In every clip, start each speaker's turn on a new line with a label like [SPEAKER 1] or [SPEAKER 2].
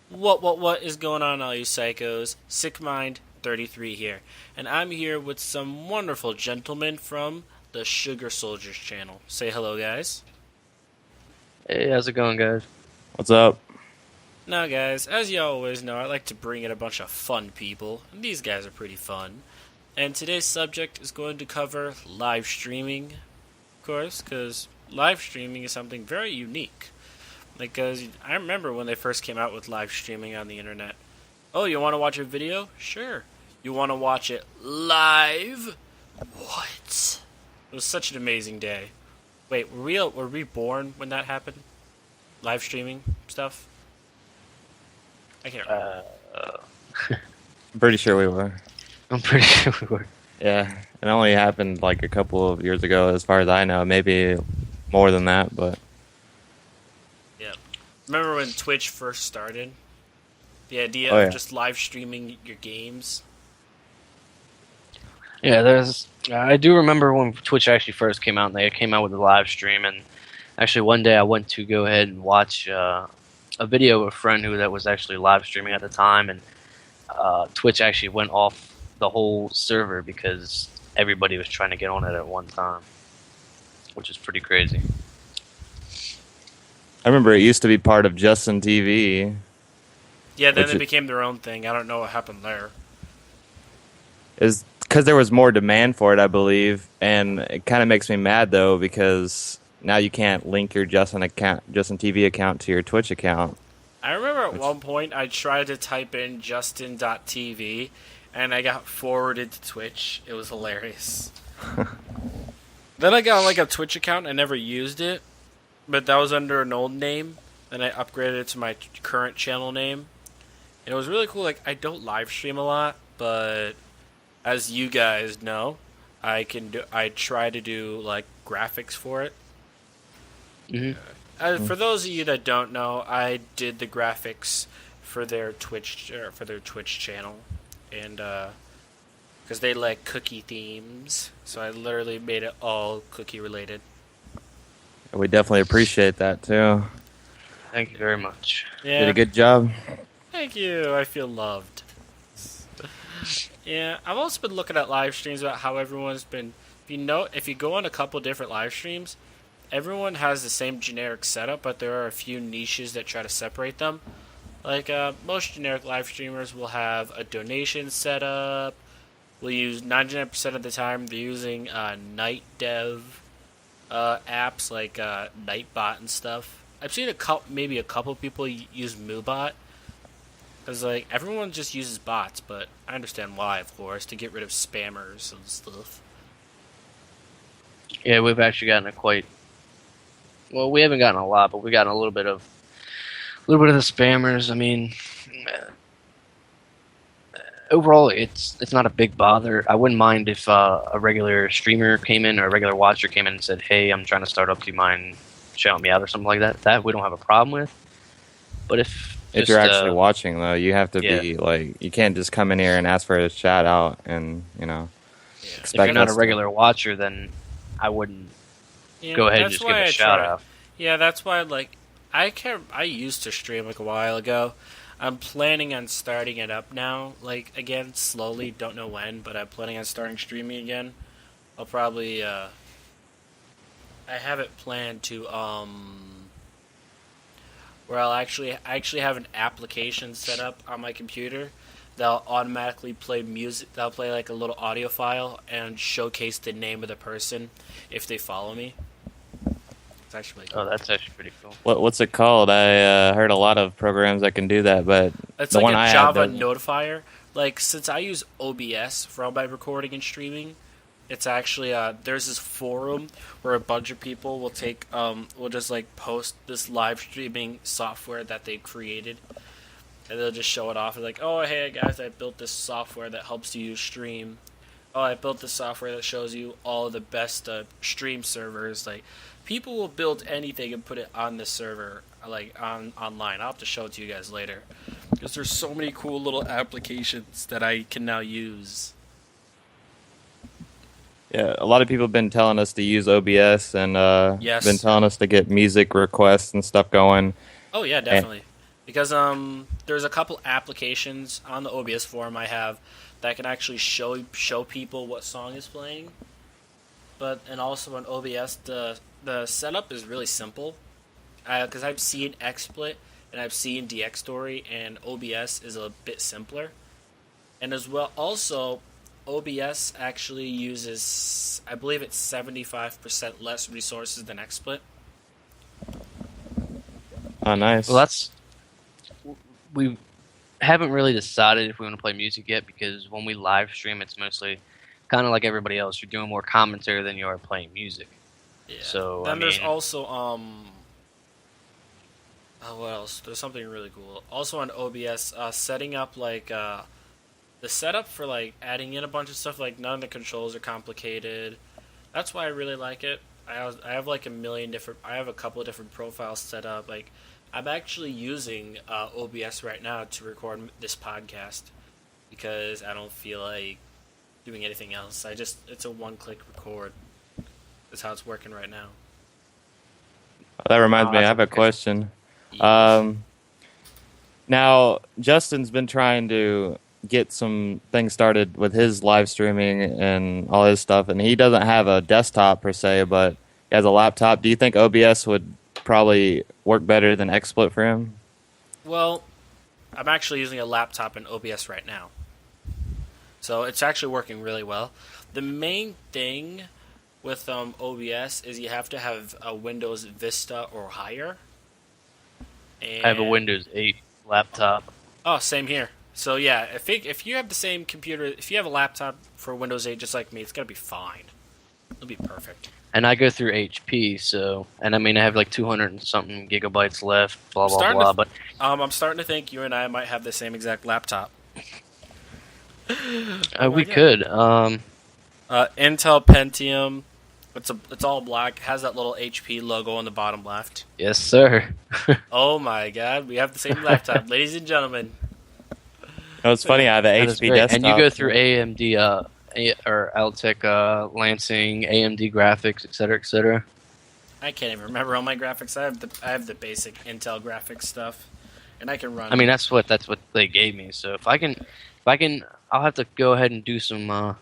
[SPEAKER 1] What is going on, all you psychos? SickMind33 here, and I'm here with some wonderful gentlemen from the Sugar Soldiers channel. Say hello, guys.
[SPEAKER 2] Hey, how's it going, guys?
[SPEAKER 3] What's up?
[SPEAKER 1] Now, guys, as you always know, I like to bring in a bunch of fun people, and these guys are pretty fun. And today's subject is going to cover live streaming, of course, because live streaming is something very unique. Because I remember when they first came out with live streaming on the internet. Oh, you want to watch a video? Sure. You want to watch it live? What? It was such an amazing day. Wait, were we born when that happened? Live streaming stuff? I can't remember.
[SPEAKER 3] I'm pretty sure we were.
[SPEAKER 2] I'm pretty sure we were.
[SPEAKER 3] Yeah, it only happened like a couple of years ago, as far as I know. Maybe more than that, but
[SPEAKER 1] Yeah. Remember when Twitch first started? The idea
[SPEAKER 3] oh
[SPEAKER 1] of
[SPEAKER 3] yeah,
[SPEAKER 1] just live streaming your games?
[SPEAKER 2] Yeah, I do remember when Twitch actually first came out, and they came out with a live stream. And actually, one day I went to go ahead and watch a video of a friend that was actually live streaming at the time, and Twitch actually went off the whole server because everybody was trying to get on it at one time, which is pretty crazy.
[SPEAKER 3] I remember it used to be part of Justin TV.
[SPEAKER 1] Yeah, then
[SPEAKER 3] Which
[SPEAKER 1] they became their own thing. I don't know what happened there.
[SPEAKER 3] is because there was more demand for it, I believe, and it kind of makes me mad though because now you can't link your Justin TV account to your Twitch account.
[SPEAKER 1] I remember at one point I tried to type in Justin.tv and I got forwarded to Twitch. It was hilarious. Then I got like a Twitch account. I never used it, but that was under an old name. Then I upgraded it to my current channel name. And it was really cool. Like, I don't live stream a lot, but as you guys know, I try to do like graphics for it.
[SPEAKER 2] hmm
[SPEAKER 1] For those of you that don't know, I did the graphics for their Twitch channel, and because they like cookie themes, so I literally made it all cookie related.
[SPEAKER 3] We definitely appreciate that too.
[SPEAKER 2] Thank you very much.
[SPEAKER 1] Yeah,
[SPEAKER 3] Did a good job.
[SPEAKER 1] thank you. I feel loved. Yeah, I've also been looking at live streams about how everyone's been. If you go on a couple different live streams, everyone has the same generic setup, but there are a few niches that try to separate them. Like, most generic live streamers will have a donation setup. Will use 99% of the time they're using night dev apps like Nightbot and stuff. I've seen maybe a couple people use MooBot. Because, like, everyone just uses bots, but I understand why, of course, to get rid of spammers and stuff.
[SPEAKER 2] Yeah, we've actually gotten well, we haven't gotten a lot, but we've gotten a little bit of the spammers. I mean, overall, it's not a big bother. I wouldn't mind if a regular streamer came in or a regular watcher came in and said, "Hey, I'm trying to start up. Do you mind shouting me out or something like that?" That we don't have a problem with. But
[SPEAKER 3] If you're actually watching though, you have to
[SPEAKER 2] yeah.
[SPEAKER 3] be like, you can't just come in here and ask for a shout out and
[SPEAKER 1] Yeah.
[SPEAKER 2] If you're not a regular watcher, then I wouldn't go ahead and just give a shout out.
[SPEAKER 1] Yeah, that's why, like, I used to stream, like, a while ago. I'm planning on starting it up now, like, again, slowly, don't know when, but I'm planning on starting streaming again. I'll probably, I have it planned to, where I actually have an application set up on my computer that'll automatically play music. That'll play like a little audio file and showcase the name of the person if they follow me. It's actually really cool.
[SPEAKER 2] Oh, that's actually pretty cool.
[SPEAKER 3] What's it called? I heard a lot of programs that can do that, but
[SPEAKER 1] It's
[SPEAKER 3] the
[SPEAKER 1] like
[SPEAKER 3] one
[SPEAKER 1] a
[SPEAKER 3] I
[SPEAKER 1] Java
[SPEAKER 3] have doesn't.
[SPEAKER 1] notifier. Like, since I use OBS for all my recording and streaming, it's actually there's this forum where a bunch of people will just like post this live streaming software that they created, and they'll just show it off. They're like, "Oh, hey guys, I built this software that helps you stream. Oh, I built this software that shows you all the best stream servers." Like, people will build anything and put it on this server, like online. I'll have to show it to you guys later, because there's so many cool little applications that I can now use.
[SPEAKER 3] Yeah, a lot of people have been telling us to use OBS and
[SPEAKER 1] Yes.
[SPEAKER 3] been telling us to get music requests and stuff going.
[SPEAKER 1] Oh yeah, definitely. Because there's a couple applications on the OBS forum I have that can actually show people what song is playing. But and also on OBS the setup is really simple. Because I've seen XSplit and I've seen DX Story, and OBS is a bit simpler. And as well, also OBS actually uses, I believe it's 75% less resources than XSplit.
[SPEAKER 3] Oh, nice.
[SPEAKER 2] Well, we haven't really decided if we want to play music yet, because when we live stream, it's mostly kind of like everybody else. You're doing more commentary than you are playing music.
[SPEAKER 1] Yeah.
[SPEAKER 2] So
[SPEAKER 1] then there's also what else? There's something really cool. Also on OBS, setting up like the setup for like adding in a bunch of stuff. Like none of the controls are complicated. That's why I really like it. I have like I have a couple of different profiles set up. Like I'm actually using OBS right now to record this podcast because I don't feel like doing anything else. It's a one-click record. That's how it's working right now.
[SPEAKER 3] That reminds me, I have a question. Now, Justin's been trying to get some things started with his live streaming and all his stuff, and he doesn't have a desktop per se, but he has a laptop. Do you think OBS would probably work better than XSplit for him?
[SPEAKER 1] Well, I'm actually using a laptop in OBS right now. So it's actually working really well. The main thing with OBS is you have to have a Windows Vista or higher. And
[SPEAKER 2] I have a Windows 8 laptop.
[SPEAKER 1] Oh, same here. So yeah, if you have the same computer, if you have a laptop for Windows 8 just like me, it's gonna be fine. It'll be perfect.
[SPEAKER 2] And I go through HP, and I mean I have like 200 and something gigabytes left, blah blah blah. But
[SPEAKER 1] I'm starting to think you and I might have the same exact laptop.
[SPEAKER 2] We could.
[SPEAKER 1] Intel Pentium. It's all black. Has that little HP logo on the bottom left.
[SPEAKER 2] Yes, sir.
[SPEAKER 1] Oh my God, we have the same laptop, ladies and gentlemen.
[SPEAKER 3] No, it's funny. I have an HP desktop,
[SPEAKER 2] and you go through AMD or Altec, Lansing, AMD graphics, etc., etc.
[SPEAKER 1] I can't even remember all my graphics. I have the basic Intel graphics stuff, and I can run.
[SPEAKER 2] I mean, that's what they gave me. So if I can, I'll have to go ahead and do some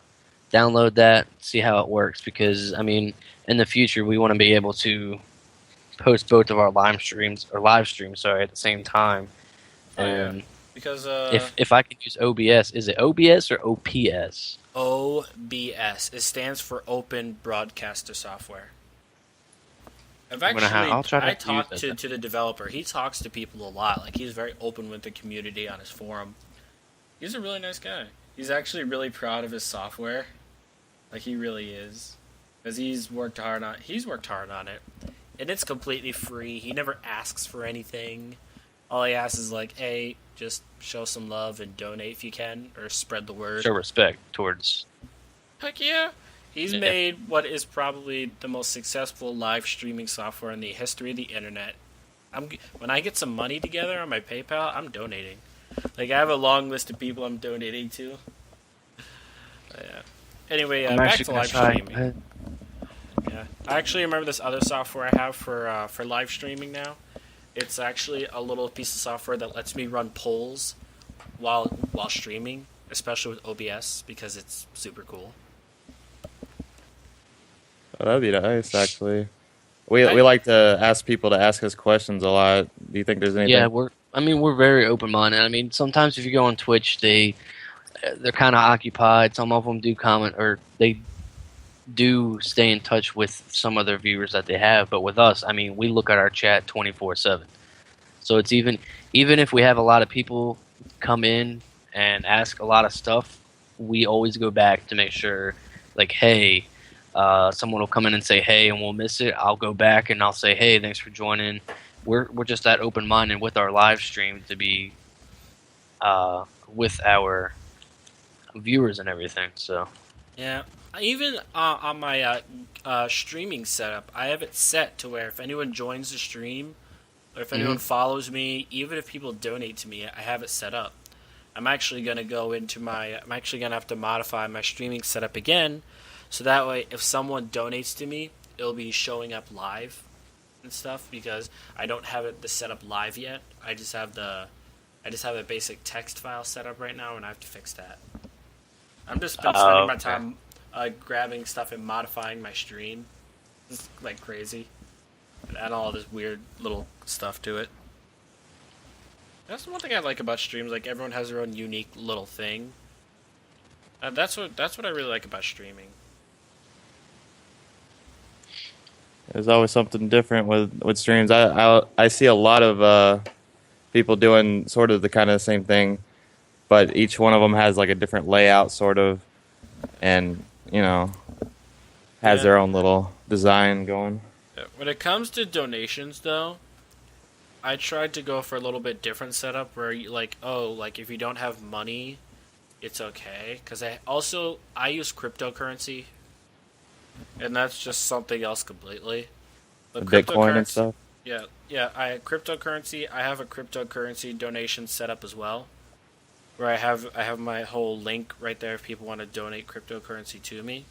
[SPEAKER 2] download that, see how it works. Because I mean, in the future, we want to be able to post both of our live streams, at the same time. And
[SPEAKER 1] because
[SPEAKER 2] if I could use OBS, is it OBS or OPS?
[SPEAKER 1] OBS. It stands for Open Broadcaster Software.
[SPEAKER 2] I'll try to
[SPEAKER 1] I talked to the developer. He talks to people a lot. Like he's very open with the community on his forum. He's a really nice guy. He's actually really proud of his software. Like he really is, because he's worked hard on it, and it's completely free. He never asks for anything. All he asks is like, hey, just show some love and donate if you can, or spread the word.
[SPEAKER 2] Show respect towards.
[SPEAKER 1] Heck yeah. He's made what is probably the most successful live streaming software in the history of the internet. When I get some money together on my PayPal, I'm donating. Like I have a long list of people I'm donating to. Yeah. Anyway, back to live streaming. Yeah, I actually remember this other software I have for live streaming now. It's actually a little piece of software that lets me run polls while streaming, especially with OBS, because it's super cool.
[SPEAKER 3] Oh, that'd be nice, actually. We like to ask people to ask us questions a lot. Do you think there's anything?
[SPEAKER 2] Yeah, we're very open minded. I mean, sometimes if you go on Twitch, they're kind of occupied. Some of them do comment, or they do stay in touch with some of their viewers that they have. But with us, I mean, we look at our chat 24/7. So it's even if we have a lot of people come in and ask a lot of stuff, we always go back to make sure, like, hey, someone will come in and say hey, and we'll miss it. I'll go back and I'll say, hey, thanks for joining. We're just that open minded with our live stream to be with our viewers and everything. So
[SPEAKER 1] yeah, even on my streaming setup, I have it set to where if anyone joins the stream, or if anyone follows me, even if people donate to me, I have it set up. I'm actually gonna have to modify my streaming setup again, so that way if someone donates to me, it'll be showing up live, and stuff because I don't have it the setup live yet. I just have a basic text file set up right now, and I have to fix that. I'm just been spending my time grabbing stuff and modifying my stream, just like crazy, and add all this weird little stuff to it. That's one thing I like about streams. Like everyone has their own unique little thing. That's what I really like about streaming.
[SPEAKER 3] There's always something different with streams. I see a lot of people doing sort of the kind of same thing, but each one of them has like a different layout, sort of, and has their own little design going.
[SPEAKER 1] When it comes to donations, though, I tried to go for a little bit different setup where you like if you don't have money, it's okay. Because I use cryptocurrency, and that's just something else completely. But
[SPEAKER 3] Bitcoin and stuff.
[SPEAKER 1] Yeah. Cryptocurrency. I have a cryptocurrency donation set up as well, where I have my whole link right there if people want to donate cryptocurrency to me.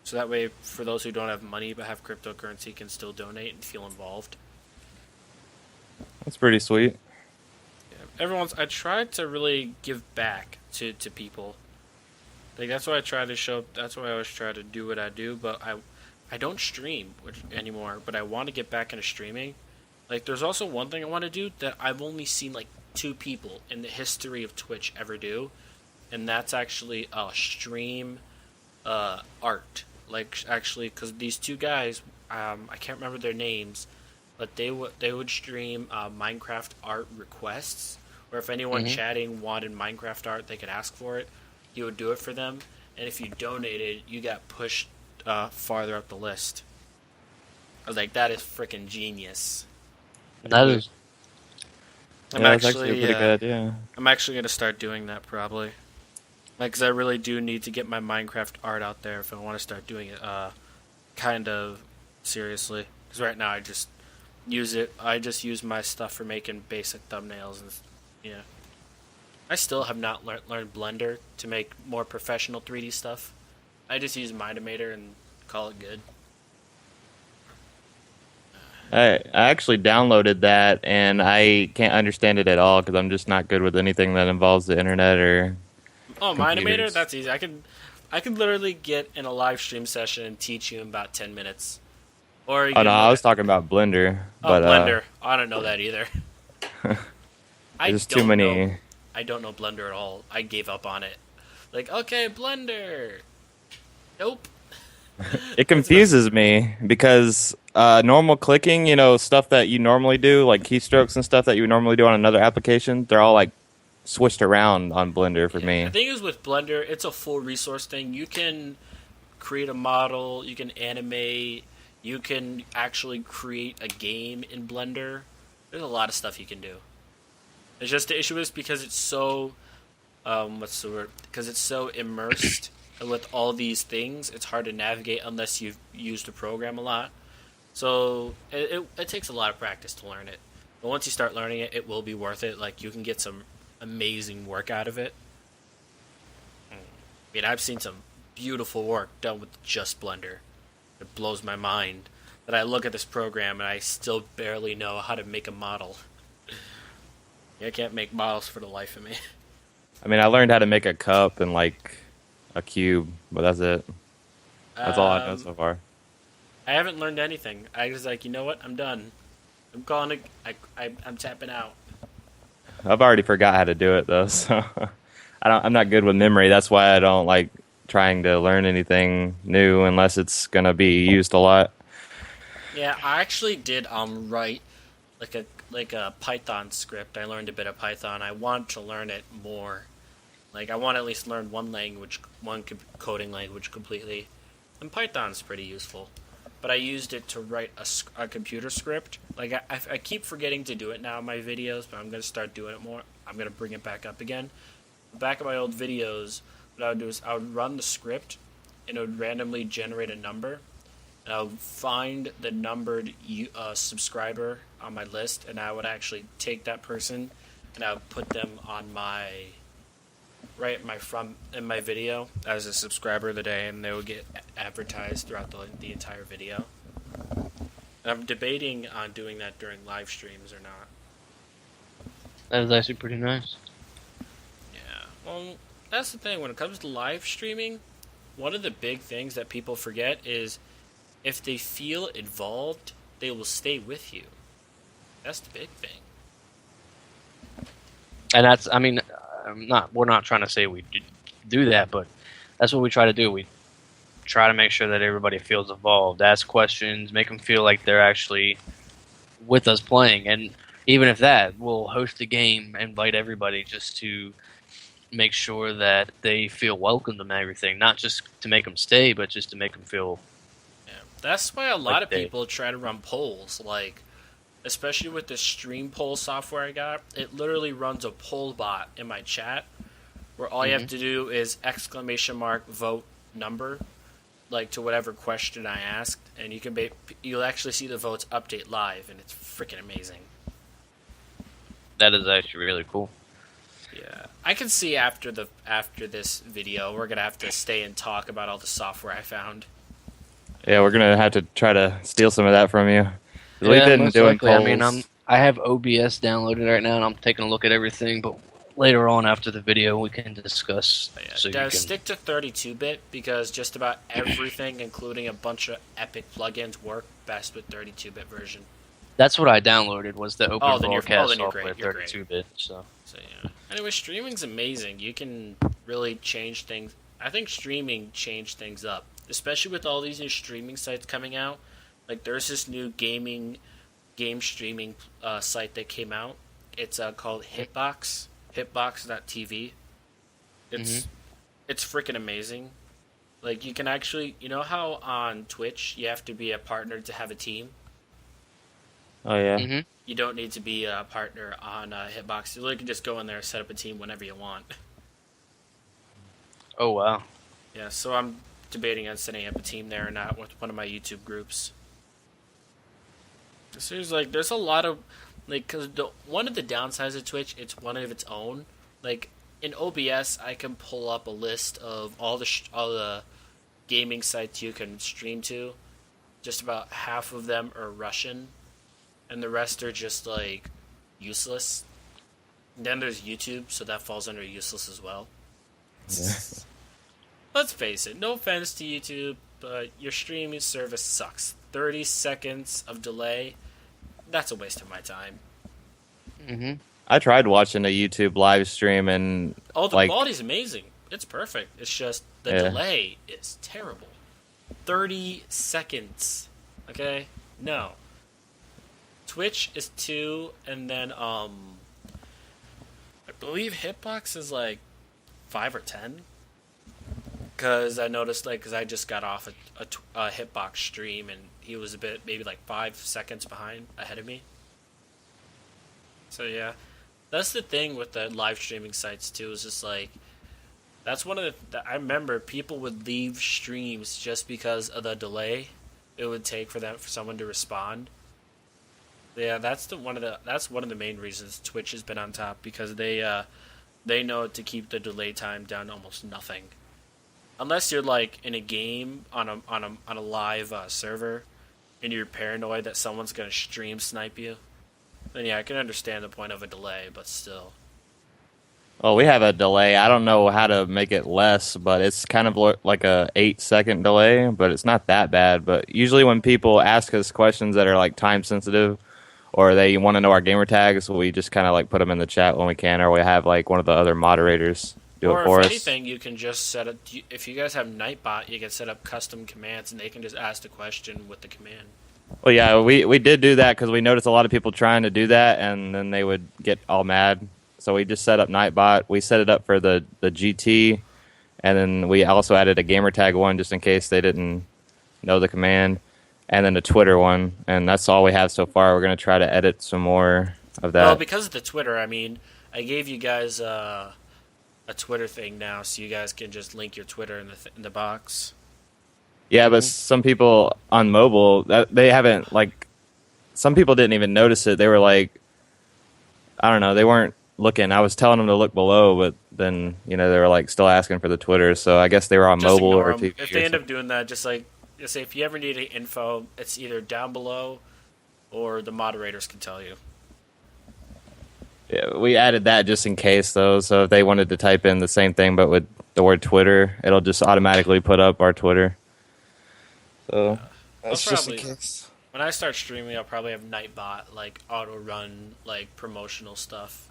[SPEAKER 1] So that way, for those who don't have money but have cryptocurrency, can still donate and feel involved.
[SPEAKER 3] That's pretty sweet.
[SPEAKER 1] Yeah, I tried to really give back to people. Like that's why I try to show. That's why I always try to do what I do. But I don't stream anymore. But I want to get back into streaming. Like there's also one thing I want to do that I've only seen like 2 people in the history of Twitch ever do, and that's actually stream art. Like actually, because these 2 guys, I can't remember their names, but they would stream Minecraft art requests, where if anyone chatting wanted Minecraft art, they could ask for it. He would do it for them, and if you donated, you got pushed farther up the list. I was like, that is freaking genius.
[SPEAKER 2] That is.
[SPEAKER 3] That's actually a pretty good idea.
[SPEAKER 1] I'm actually gonna start doing that probably. Like, 'cause I really do need to get my Minecraft art out there if I want to start doing it kind of seriously. Because right now I just use my stuff for making basic thumbnails and yeah. I still have not learned Blender to make more professional 3D stuff. I just use Minimator and call it good.
[SPEAKER 3] I actually downloaded that, and I can't understand it at all because I'm just not good with anything that involves the internet or.
[SPEAKER 1] Oh,
[SPEAKER 3] computers.
[SPEAKER 1] Minimator? That's easy. I could literally get in a live stream session and teach you in about 10 minutes. Or you
[SPEAKER 3] Oh no, I was talking about Blender. But,
[SPEAKER 1] Blender. I don't know that either.
[SPEAKER 3] There's too many.
[SPEAKER 1] I don't know Blender at all. I gave up on it. Like, okay, Blender. Nope.
[SPEAKER 3] It confuses me because normal clicking, stuff that you normally do, like keystrokes and stuff that you would normally do on another application, they're all like switched around on Blender for me.
[SPEAKER 1] The thing is with Blender, it's a full resource thing. You can create a model, you can animate, you can actually create a game in Blender. There's a lot of stuff you can do. It's just the issue is because it's so, what's the word? Because it's so immersed with all these things, it's hard to navigate unless you've used the program a lot. So it takes a lot of practice to learn it. But once you start learning it, it will be worth it. Like you can get some amazing work out of it. I mean, I've seen some beautiful work done with just Blender. It blows my mind that I look at this program and I still barely know how to make a model. I can't make models for the life of me.
[SPEAKER 3] I mean, I learned how to make a cup and like a cube, but that's it. That's all I know so far.
[SPEAKER 1] I haven't learned anything. I was like, you know what? I'm done. I'm calling it. I'm tapping out.
[SPEAKER 3] I've already forgot how to do it though, so I'm not good with memory. That's why I don't like trying to learn anything new unless it's gonna be used a lot.
[SPEAKER 1] Yeah, I actually did write like a Python script. I learned a bit of Python. I want to learn it more. Like I want to at least learn one coding language completely. And Python's pretty useful. But I used it to write a computer script. Like I keep forgetting to do it now in my videos, but I'm gonna start doing it more. I'm gonna bring it back up again. Back in my old videos, what I would do is I would run the script, and it would randomly generate a number. And I would find the numbered subscriber on my list, and I would actually take that person, and I would put them on in my video as a subscriber of the day, and they would get advertised throughout the entire video. I'm debating on doing that during live streams or not.
[SPEAKER 2] That is actually pretty nice.
[SPEAKER 1] Yeah. Well, that's the thing. When it comes to live streaming, one of the big things that people forget is if they feel involved, they will stay with you. That's the big thing.
[SPEAKER 2] And that's, I mean, we're not trying to say we do that, but that's what we try to do. We try to make sure that everybody feels involved, ask questions, make them feel like they're actually with us playing. And even if that, we'll host a game, invite everybody just to make sure that they feel welcomed and everything. Not just to make them stay, but just to make them feel.
[SPEAKER 1] Yeah. That's why a lot
[SPEAKER 2] Like
[SPEAKER 1] of people try to run polls, like, especially with the stream poll software I got, it literally runs a poll bot in my chat where all you have to do is ! vote number, like to whatever question I asked, and you can you'll actually see the votes update live, and it's freaking amazing.
[SPEAKER 2] That is actually really cool.
[SPEAKER 1] Yeah, I can see after this video, we're gonna have to stay and talk about all the software I found.
[SPEAKER 3] Yeah, we're gonna have to try to steal some of that from you.
[SPEAKER 2] Yeah,
[SPEAKER 3] We've been
[SPEAKER 2] most
[SPEAKER 3] doing
[SPEAKER 2] likely.
[SPEAKER 3] polls.
[SPEAKER 2] I mean, I have OBS downloaded right now, and I'm taking a look at everything. But later on, after the video, we can discuss.
[SPEAKER 1] But yeah,
[SPEAKER 2] So you can
[SPEAKER 1] stick to 32-bit because just about everything, including a bunch of epic plugins, work best with 32-bit version.
[SPEAKER 2] That's what I downloaded was the Open
[SPEAKER 1] then you're
[SPEAKER 2] Broadcast
[SPEAKER 1] great,
[SPEAKER 2] software,
[SPEAKER 1] you're great.
[SPEAKER 2] 32-bit. So
[SPEAKER 1] Yeah. Anyway, streaming's amazing. You can really change things. I think streaming changed things up, especially with all these new streaming sites coming out. Like there's this new game streaming site that came out. It's called Hitbox, hitbox.tv. It's freaking amazing. Like you can actually, you know how on Twitch you have to be a partner to have a team?
[SPEAKER 3] Oh yeah.
[SPEAKER 1] You don't need to be a partner on Hitbox. You can just go in there, set up a team whenever you want.
[SPEAKER 2] Oh wow.
[SPEAKER 1] Yeah, so I'm debating on setting up a team there or not with one of my YouTube groups. So there's a lot of because one of the downsides of Twitch, it's one of its own. Like in OBS, I can pull up a list of all the gaming sites you can stream to. Just about half of them are Russian, and the rest are just like useless. And then there's YouTube, so that falls under useless as well.
[SPEAKER 3] Yeah.
[SPEAKER 1] Let's face it, no offense to YouTube, but your streaming service sucks. 30 seconds of delay, that's a waste of my time.
[SPEAKER 3] I tried watching a YouTube live stream and
[SPEAKER 1] Oh, the quality's amazing. It's perfect. It's just the delay is terrible. 30 seconds. Okay? No. Twitch is 2, and then I believe Hitbox is like 5 or 10. Because I noticed, because I just got off a Hitbox stream, and he was maybe like 5 seconds ahead of me. So yeah, that's the thing with the live streaming sites too. Is just that's one of I remember people would leave streams just because of the delay it would take for someone to respond. Yeah, that's one of the main reasons Twitch has been on top, because they know to keep the delay time down to almost nothing. Unless you're in a game on a live server, and you're paranoid that someone's gonna stream snipe you, then yeah, I can understand the point of a delay, but still.
[SPEAKER 3] Well, we have a delay. I don't know how to make it less, but it's kind of like a 8-second delay, but it's not that bad. But usually when people ask us questions that are time sensitive, or they want to know our gamer tags, we just kind of put them in the chat when we can, or we have one of the other moderators do it for us.
[SPEAKER 1] Or if anything, you can just set up. If you guys have Nightbot, you can set up custom commands, and they can just ask the question with the command.
[SPEAKER 3] Well, yeah, we did do that because we noticed a lot of people trying to do that, and then they would get all mad. So we just set up Nightbot. We set it up for the GT, and then we also added a gamertag one just in case they didn't know the command, and then a Twitter one, and that's all we have so far. We're going to try to edit some more of that.
[SPEAKER 1] Well, because of the Twitter, I gave you guys a Twitter thing now, so you guys can just link your Twitter in the box.
[SPEAKER 3] Yeah, but some people on mobile, they haven't, some people didn't even notice it. They were I don't know, they weren't looking. I was telling them to look below, but then, they were still asking for the Twitter, so I guess they were on
[SPEAKER 1] Just
[SPEAKER 3] mobile
[SPEAKER 1] ignore
[SPEAKER 3] or
[SPEAKER 1] them.
[SPEAKER 3] TV.
[SPEAKER 1] If they end up doing that, just say if you ever need any info, it's either down below or the moderators can tell you.
[SPEAKER 3] Yeah, we added that just in case, though. So if they wanted to type in the same thing but with the word Twitter, it'll just automatically put up our Twitter. So that's just in case.
[SPEAKER 1] When I start streaming, I'll probably have Nightbot like auto run like promotional stuff.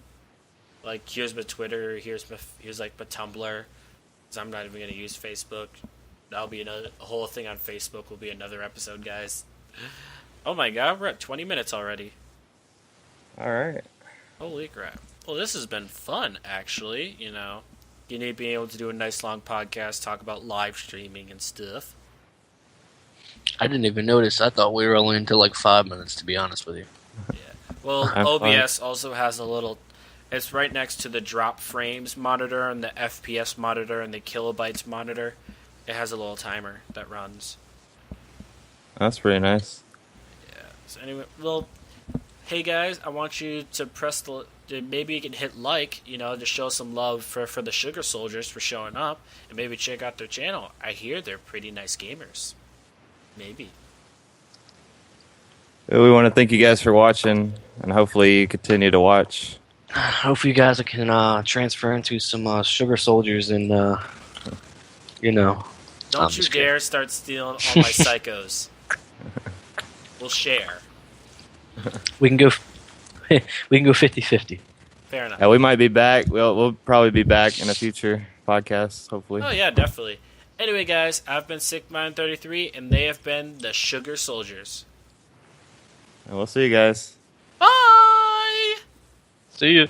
[SPEAKER 1] Like here's my Twitter, here's like my Tumblr. Cause I'm not even gonna use Facebook. That'll be a whole thing on Facebook. Will be another episode, guys. Oh my god, we're at 20 minutes already.
[SPEAKER 3] All right.
[SPEAKER 1] Holy crap! Well, this has been fun, actually. You know, being able to do a nice long podcast, talk about live streaming and stuff.
[SPEAKER 2] I didn't even notice. I thought we were only until like 5 minutes, to be honest with you.
[SPEAKER 1] Yeah. Well, OBS also has a little. It's right next to the drop frames monitor and the FPS monitor and the kilobytes monitor. It has a little timer that runs.
[SPEAKER 3] That's pretty nice.
[SPEAKER 1] Yeah. So anyway, well, hey guys, I want you to press maybe you can hit like, you know, to show some love for the Sugar Soldiers for showing up, and maybe check out their channel. I hear they're pretty nice gamers. Maybe.
[SPEAKER 3] We want to thank you guys for watching, and hopefully you continue to watch.
[SPEAKER 2] Hopefully you guys can transfer into some Sugar Soldiers and, you know.
[SPEAKER 1] Don't you dare start stealing all my psychos. We'll share.
[SPEAKER 2] We can go 50-50.
[SPEAKER 1] Fair enough.
[SPEAKER 3] Yeah, we might be back. We'll probably be back in a future podcast, hopefully.
[SPEAKER 1] Oh yeah, definitely. Anyway, guys, I've been SickMind33, and they have been the Sugar Soldiers.
[SPEAKER 3] And we'll see you guys.
[SPEAKER 1] Bye!
[SPEAKER 2] See you.